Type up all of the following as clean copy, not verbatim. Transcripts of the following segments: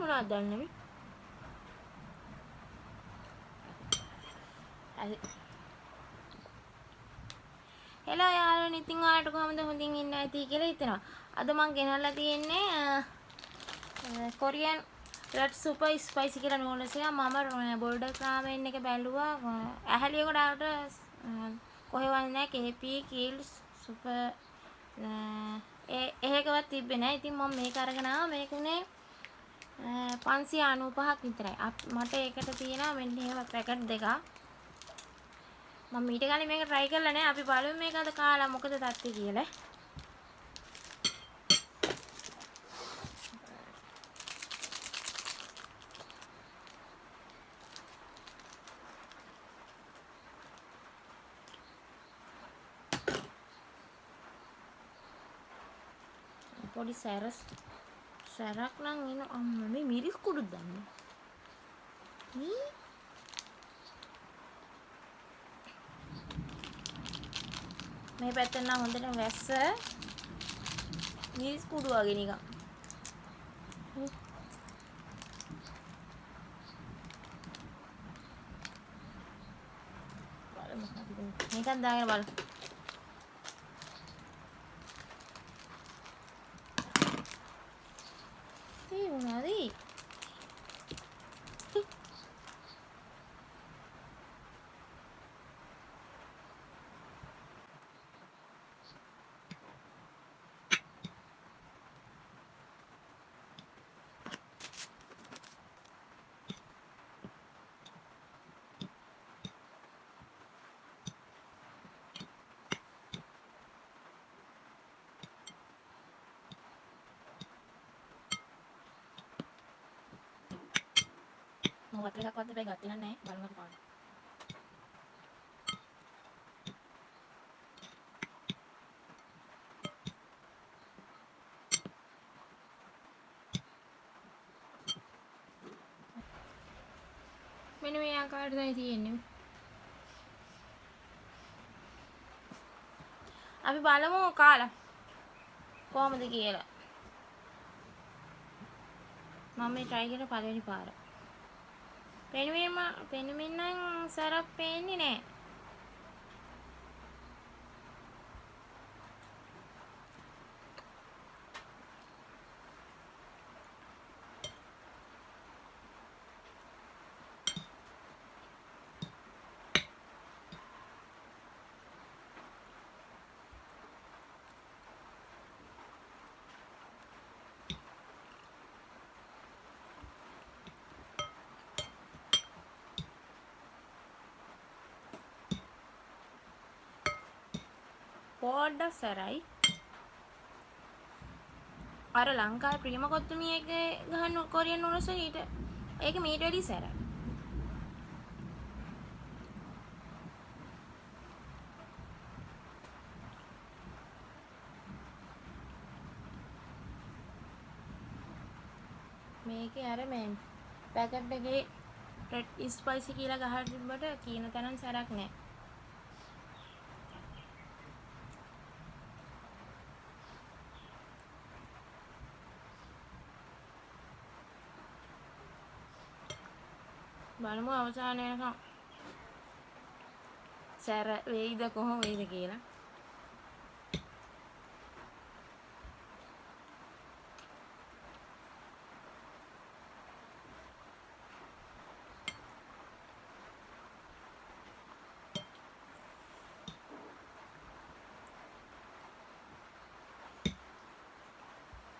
මොනවද දන්නේ හරි හෙලෝ යාළුවනේ ඉතින් ඔයාලට කොහොමද හොඳින් ඉන්න ඇති කියලා හිතනවා අද මම ගෙනල්ලා තියෙන්නේ කොරියන් රෙඩ් සුපර් ස්පයිසි කියලා නූඩල්ස් එක මම බෝල්ඩර් රාමෙන් එක බැලුවා ඇහැලියකට ආවට කොහෙවත් නැහැ KP කීල්ස් සුපර් එහෙකවත් තිබ්බේ නැහැ ඉතින් මම මේක අරගෙන ආවා මේකුනේ 595ක් විතරයි මට ඒකට තියෙනවා මෙන්න එහෙම පැකට් දෙකක් මම ඊට කලින් මේක try කරලා නැහැ අපි බලමු මේක අද කාලා මොකද තත්ත්වය කියලා පොඩි සැරක් නම් එන අම්මා මේ මිරිස් කුඩු දන්නේ මේ පැත්තෙන් නම් හොඳට වැස්ස මිරිස් කුඩු වගේ නිකන් බලමු මේකත් දාගෙන බලමු ඒ මොනවාද මොකක්ද එකක්වත් දෙපේ ගත්තේ නැහැ බලමු පාන මෙන්න මේ ආකාරයට තමයි තියෙන්නේ අපි බලමු කාලා කොහමද කියලා මම මේ try කරලා පළවෙනි පාර පෙනුමෙන් නම් සරප් පේන්නේ නැහැ පොඩ්ඩක් සැරයි අර ලංකාවේ ප්‍රියම කොත්තුමියගේ ගහන කොරියන් නූඩල්ස් ඊට ඒක මීට වැඩි සැරයි මේකේ අර මේ පැකට් එකේ රෙඩ් ස්පයිසි කියලා ගහලා තිබ්බට කීන තරම් සැරක් නැහැ බලමු අවසානය වෙනකම් සැර වෙයිද කොහොම වෙයිද කියලා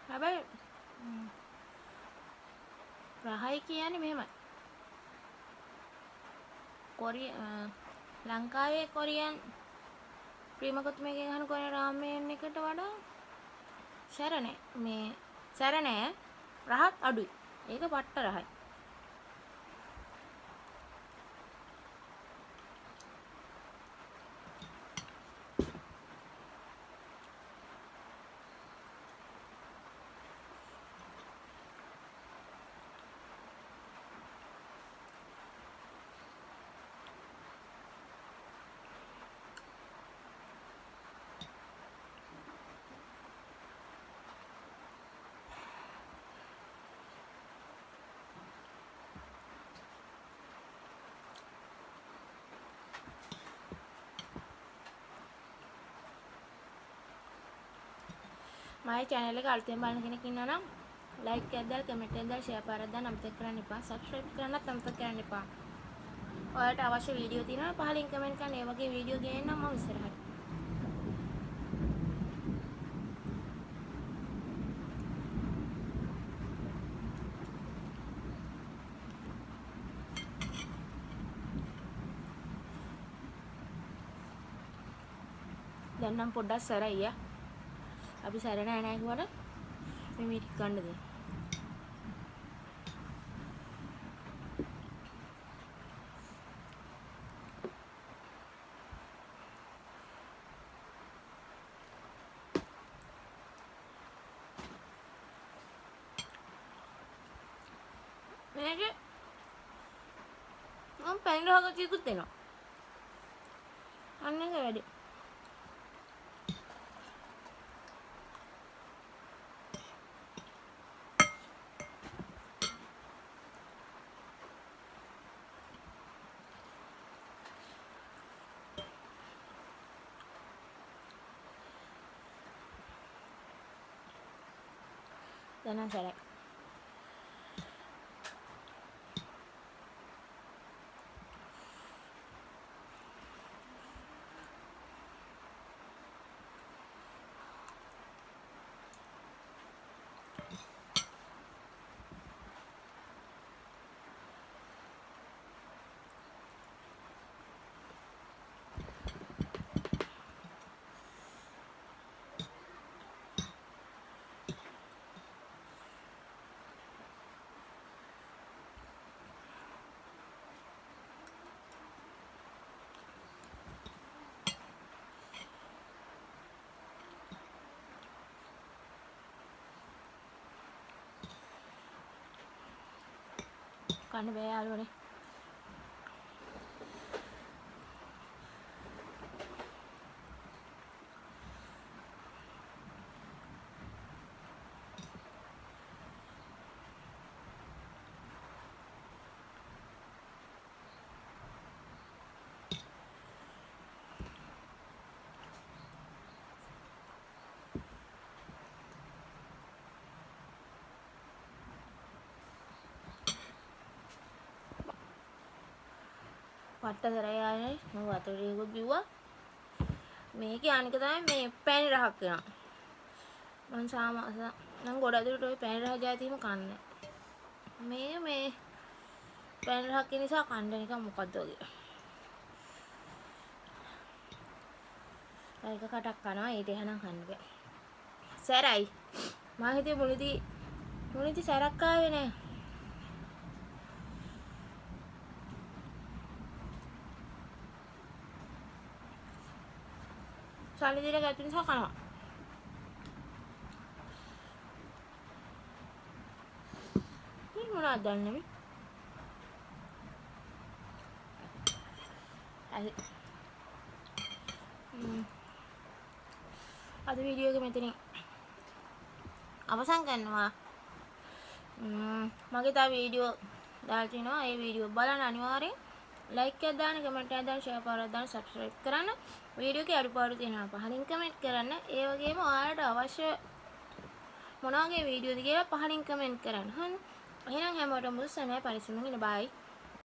හැබැයි රහයි කියන්නේ මෙහෙමයි ලංකාවේ කොරියන් ප්‍රේමකොත්තුමේගේ ගහන කොරියන් රාමෙන් එකට වඩා සැර නෑ රහත් අඩුයි ඒක පට්ට රහයි මගේ channel එක අලුතෙන් බලන කෙනෙක් ඉන්නවා නම් like එකක් දාලා comment එකක් දාලා share පාරක් දාන්න අමතක කරන්න එපා. subscribe කරන්නත් අමතක කරන්න එපා. ඔයාලට අවශ්‍ය වීඩියෝ තියෙනවා පහලින් comment කරන්න. ඒ වගේ වීඩියෝ ගේන්නම් මම ඉස්සරහට. දැන් නම් පොඩ්ඩක් සැරයි යා. අපි සැර නෑ කිව්වට මේ මීට ගන්න දෙන්න. මේක මම පැන් රහගතියකුත් දෙනවා. අන්න ඒක වැඩි. දැන් නම් සැරයි. කන්න බෑ යාළුවනේ. පට්ට සරයයි මම වතුරේකුත් බිව්වා. මේකේ අනික තමයි මේ පැණි රහක් වෙනවා. මම ගොඩ දුරට ওই පැණි රහ જાතියම කන්නේ. මේ පැණි රහක් නිසා කන්න නිකන් මොකද්ද වගේ. ඒක කටක් කනවා ඊට එහෙනම් කන්න බෑ. සැරයි. මම හිතුවේ මුලදී සැරක් ආවේ නෑ. සල්ලි දීලා ගත්ත නිසා කනවා. මේ මොනවද දන්නේ මේ? අද වීඩියෝ එක මෙතනින් අවසන් කරනවා. මගේ තව වීඩියෝ දාලා තිනවා. ඒ වීඩියෝ බලන්න අනිවාර්යෙන් like එකක් දාන්න, comment එකක් දාන්න, share පාරක් දාන්න, subscribe කරන්න. වීඩියෝ එකේ අඩුපාඩු තියෙනවා පහලින් comment කරන්න. ඒ වගේම ඔයාලට අවශ්‍ය මොන වගේ වීඩියෝද කියලා පහලින් comment කරන්න. හරි. එහෙනම් හැමෝටම මුස්සනේ පරිස්සමෙන් ඉන්න. bye.